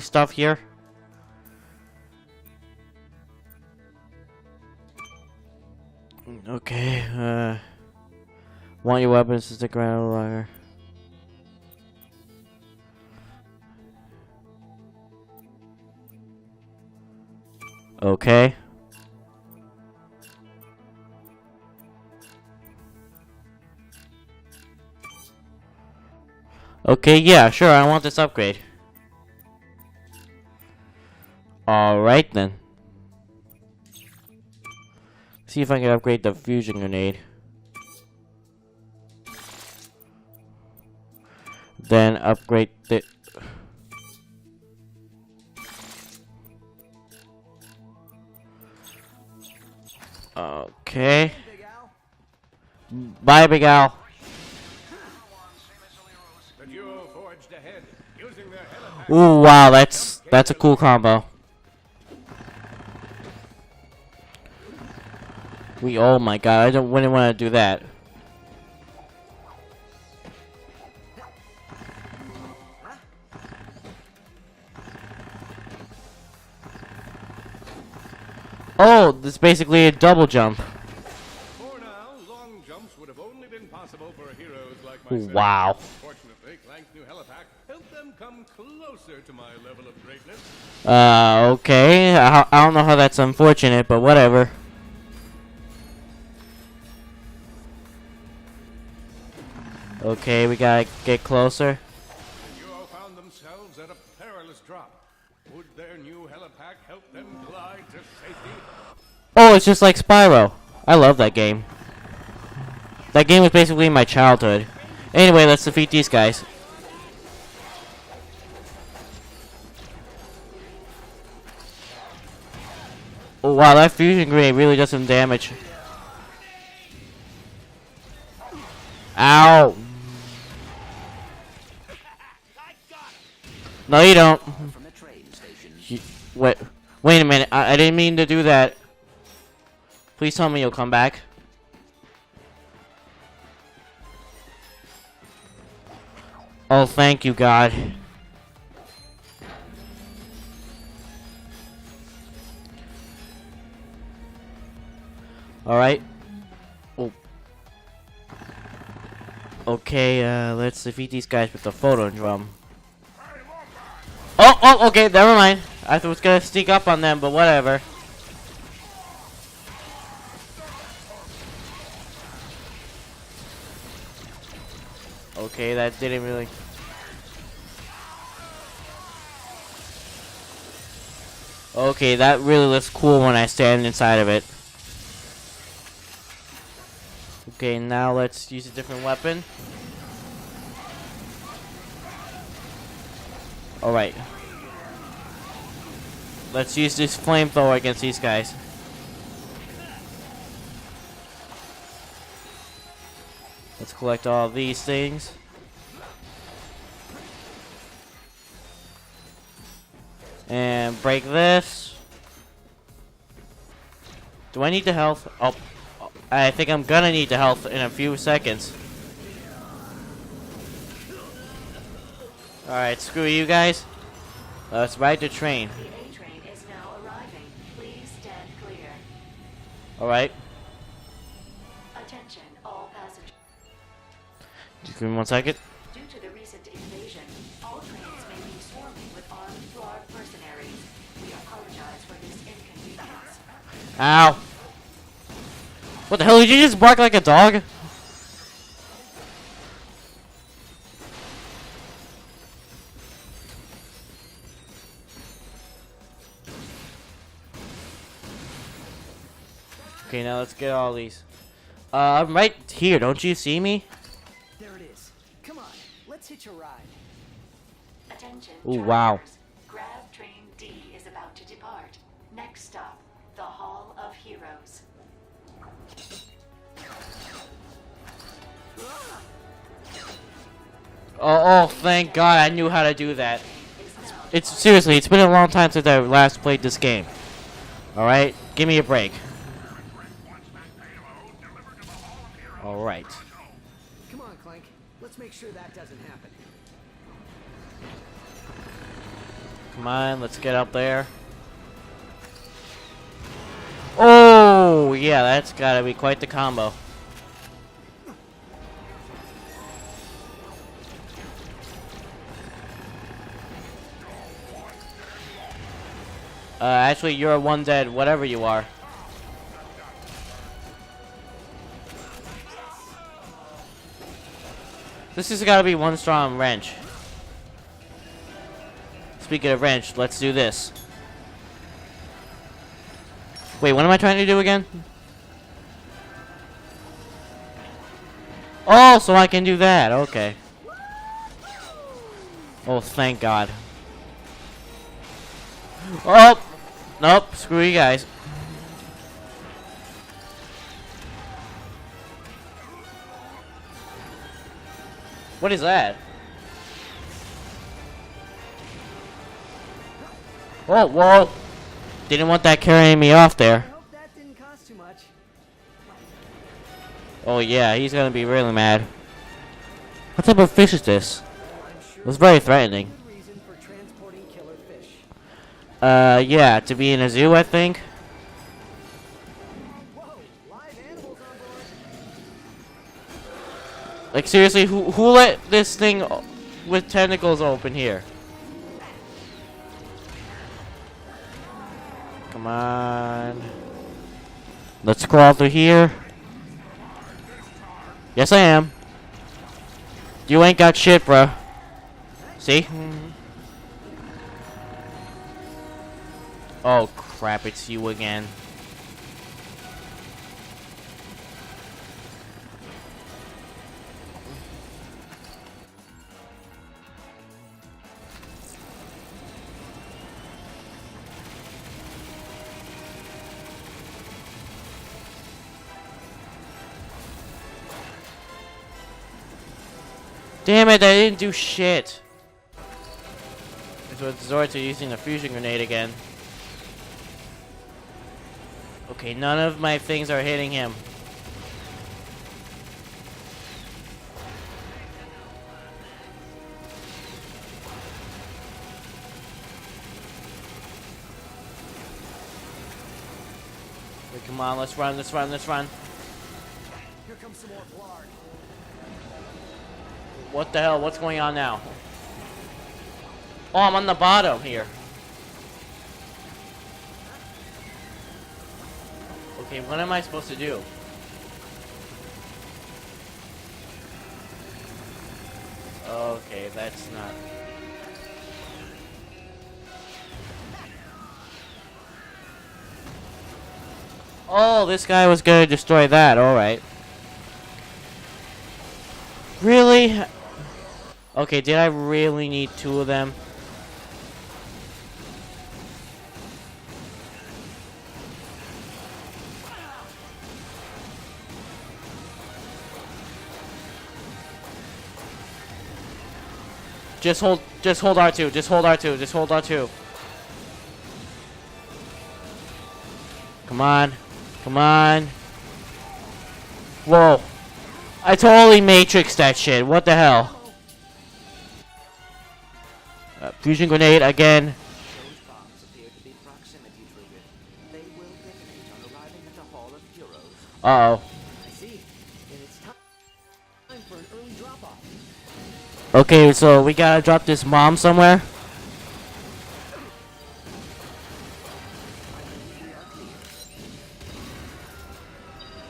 stuff here. Okay, want your weapons to stick around longer. Okay. Okay, yeah, sure, I want this upgrade. Alright then. See if I can upgrade the fusion grenade. Then upgrade the... Okay. Bye, Big Al. Ooh, wow, that's a cool combo. Oh my god, wouldn't want to do that. Oh, this is basically a double jump. For now, long jumps would have only been possible for heroes like myself. Wow. Fortunately, Clank's new helipack helped them come closer to my level of greatness. Okay. I don't know how that's unfortunate, but whatever. Okay, we gotta get closer. You all found themselves at a perilous drop. Would their new helipack help them glide to safety? Oh, it's just like Spyro. I love that game. That game was basically my childhood. Anyway, let's defeat these guys. Oh, wow, that fusion grenade really does some damage. Ow! No, you don't. Wait a minute. I didn't mean to do that. Please tell me you'll come back. Oh, thank you, God. Alright. Oh. Okay, let's defeat these guys with the photon drum. Oh, okay, never mind. I was gonna sneak up on them, but whatever. Okay, that didn't really... Okay, that really looks cool when I stand inside of it. Okay, now let's use a different weapon. Alright. Let's use this flamethrower against these guys. Let's collect all these things. And break this. Do I need the health? Oh, I think I'm gonna need the health in a few seconds. Alright, screw you guys. Let's ride the train. The A train is now arriving. Please stand clear. Alright. Attention, all passengers. Just give me 1 second. Due to the recent invasion, all trains may be swarming with armed guard mercenaries. We apologize for this inconvenience. Ow. What the hell? Did you just bark like a dog? Okay, now let's get all these. I'm right here. Don't you see me? There it is. Come on, let's hitch a ride. Attention, Ooh, wow. drivers. Grab train D is about to depart. Next stop, the Hall of Heroes. Oh, thank God I knew how to do that. It's seriously, it's been a long time since I last played this game. Alright, give me a break. Alright. Come on, Clank. Let's make sure that doesn't happen. Come on, let's get up there. Oh, yeah, that's gotta be quite the combo. Actually, you're one dead, whatever you are. This has gotta be one strong wrench. Speaking of wrench, let's do this. Wait, what am I trying to do again? Oh, so I can do that. Okay. Oh, thank God. Oh! Nope, screw you guys. What is that? Oh, whoa! Didn't want that carrying me off I there. hope that didn't cost too much. Oh yeah, he's gonna be really mad. What type of fish is this? I'm sure It was very threatening. good reason for transporting killer fish. Yeah, to be in a zoo, I think. Whoa, live animals on board. Like seriously, who let this thing with tentacles open here? Come on. Let's crawl through here. Yes, I am. You ain't got shit, bro. See? Oh crap, it's you again. Damn it, I didn't do shit. So it's resort to using a fusion grenade again. Okay, none of my things are hitting him. Wait, come on, let's run, let's run, let's run. Here comes some more Blarg. What the hell? What's going on now? Oh, I'm on the bottom here. Okay, what am I supposed to do? Okay, that's not... Oh, this guy was gonna destroy that, alright. Really? Okay, did I really need two of them? Just hold R2, just hold R2, just hold R2. Come on. Come on. Whoa. I totally matrixed that shit. What the hell? Fusion grenade again. Those bombs appear to be proximity triggered. They will detonate on arriving at the Hall of Heroes. Uh-oh. I see. And it's time for an early drop-off. Okay, so we gotta drop this bomb somewhere.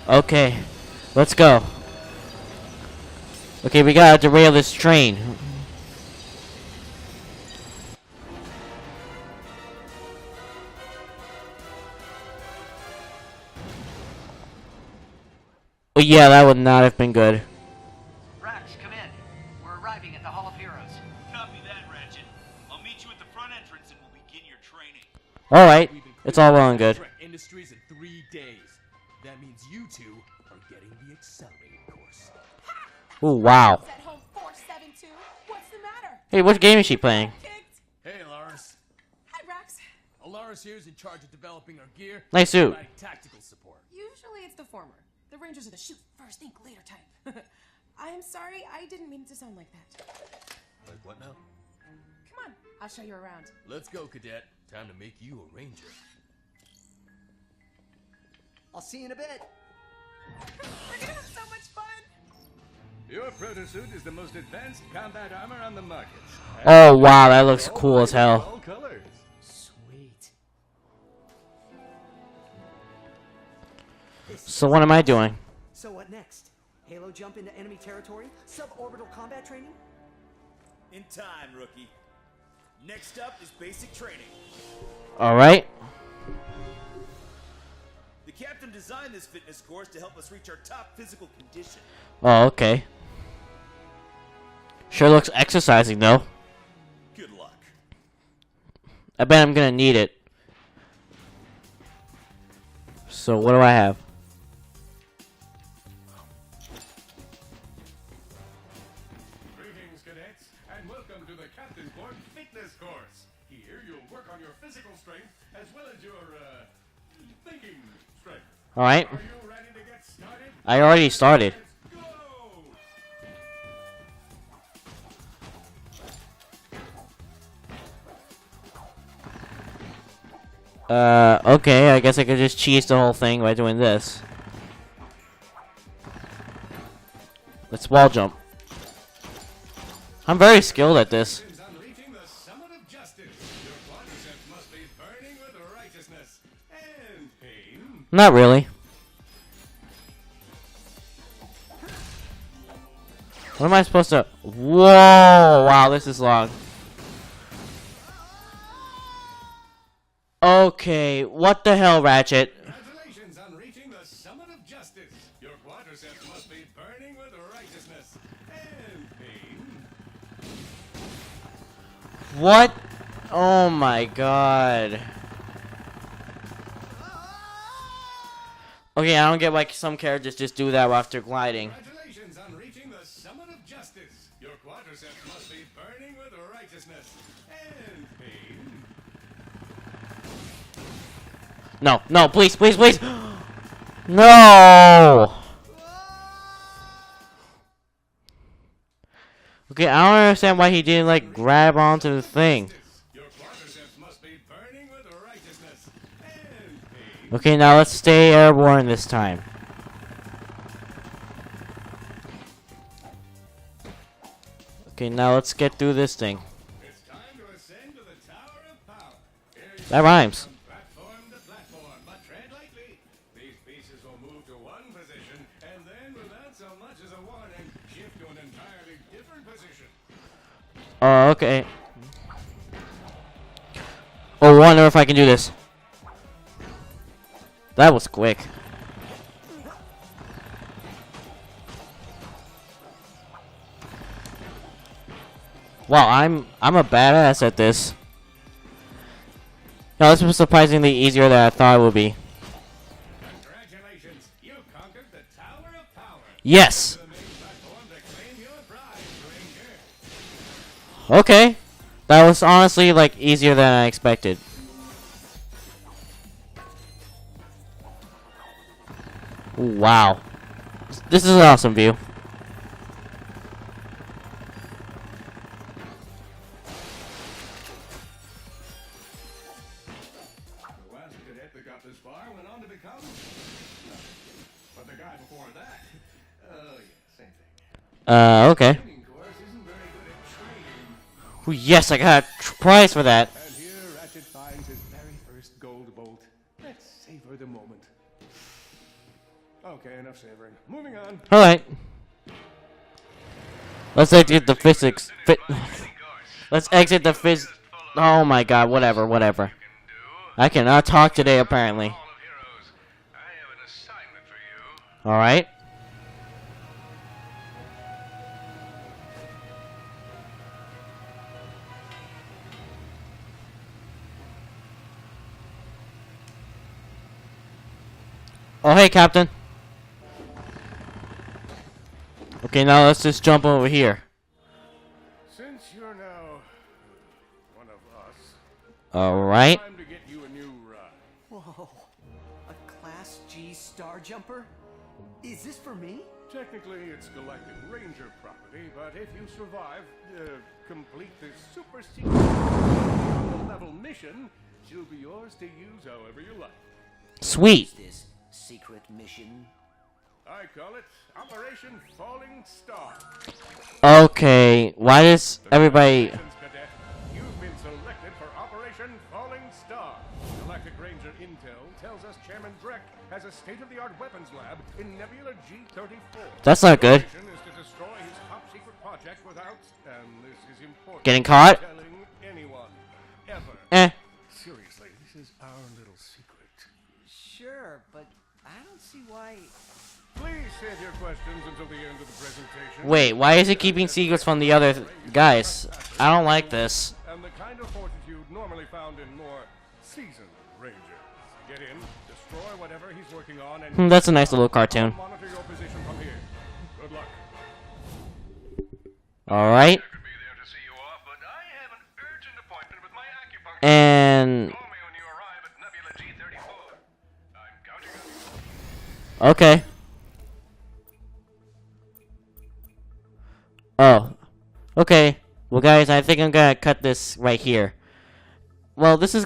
Okay, let's go. Okay, we gotta derail this train. Oh yeah, that would not have been good. Rax, come in. We're arriving at the Hall of Heroes. Copy that, Ratchet. I'll meet you at the front entrance and we'll begin your training. Alright, it's all well and good. Industries in 3 days. That means you two are getting the accelerated course. Ooh, wow. At home 472. What's the matter? Hey, what game is she playing? Kicked. Hey, Lars. Hi, Rax. Lars here is in charge of developing our gear. Nice suit. Providing tactical support. Usually it's the former. The Rangers are the shoot first, think later type. I'm sorry, I didn't mean it to sound like that. Like what now? Come on, I'll show you around. Let's go, Cadet. Time to make you a ranger. I'll see you in a bit. We're gonna have so much fun. Your protosuit is the most advanced combat armor on the market. Oh wow, that looks cool as hell. All colors. Sweet. So what am I doing? So what next? Halo jump into enemy territory? Suborbital combat training? In time, rookie. Next up is basic training. Alright. The captain designed this fitness course to help us reach our top physical condition. Oh, okay. Sure looks exercising though. Good luck. I bet I'm gonna need it. So what do I have? Greetings, cadets, and welcome to the Captain Borg Fitness Course. Here you'll work on your physical strength as well as your, thinking strength. Alright. Are you ready to get started? I already started. Let's go! Okay, I guess I could just cheese the whole thing by doing this. Let's wall jump. I'm very skilled at this. On reaching the summit of justice, your quadriceps must be burning with righteousness and pain. Not really. What am I supposed to... Whoa! Wow, this is long. Okay, what the hell, Ratchet? Congratulations on reaching the summit of justice. Your quadriceps must be burning with righteousness and pain. What? Oh my god. Okay, I don't get why some characters just do that after gliding. Congratulations on reaching the summit of justice. Your quadriceps must be burning with righteousness and pain. No, no, please, please, please! No! Okay, I don't understand why he didn't, like, grab onto the thing. Your quadriceps must be burning with righteousness and pain. Okay, now let's stay airborne this time. Okay, now let's get through this thing. It's time to ascend to the Tower of Power. Here you That rhymes. from platform to platform, but tread lightly. These pieces will move to one position, and then, without so much as a warning, shift to an entirely different position. Oh, okay. Oh, wonder if I can do this. That was quick. Wow, I'm a badass at this. No, this was surprisingly easier than I thought it would be. Congratulations, you conquered the Tower of Power. Yes. To the main platform to claim your prize, Ranger. Okay. That was honestly like easier than I expected. Ooh, wow. This is an awesome view. The last cadet that got this far went on to become... But the guy before that... Oh, yeah, same thing. Okay. Training course isn't very good at training. Ooh, yes, I got a prize for that. And here Ratchet finds his very first gold bolt. Let's savor the moment. Okay, enough savoring. Moving on. Alright. Let's exit the physics. Let's exit the phys... Oh my god, whatever, whatever. I cannot talk today, apparently. Alright. Oh, hey, Captain. Okay, now let's just jump over here. Since you're now one of us, Alright. time to get you a new Whoa. A Class G star jumper? Is this for me? Technically, it's Galactic Ranger property, but if you survive, complete this super secret level mission, she'll be yours to use however you like. Sweet. This secret mission. I call it Operation Falling Star. Okay, why does everybody... Congratulations, Cadet. You've been selected for Operation Falling Star. Galactic Ranger Intel tells us Chairman Drek has a state-of-the-art weapons lab in Nebula G-34. That's not good. The mission is to destroy his top-secret project without, and this is important, Getting caught? telling anyone, ever. Seriously, this is our little secret. Sure, but I don't see why. Please save your questions until the end of the presentation. Wait, why is it keeping secrets from the other guys? I don't like this. And the kind of fortitude normally found in more seasoned Rangers. Get in, destroy whatever he's working on, and That's a nice little cartoon. I'll monitor your position from here. Good luck. Alright. Could be there to see you off, but I have an urgent appointment with my acupuncturist. And... Call me when you arrive at Nebula G-34. I'm counting on you. okay. Oh. Okay. Well, guys, I think I'm gonna cut this right here. Well, this is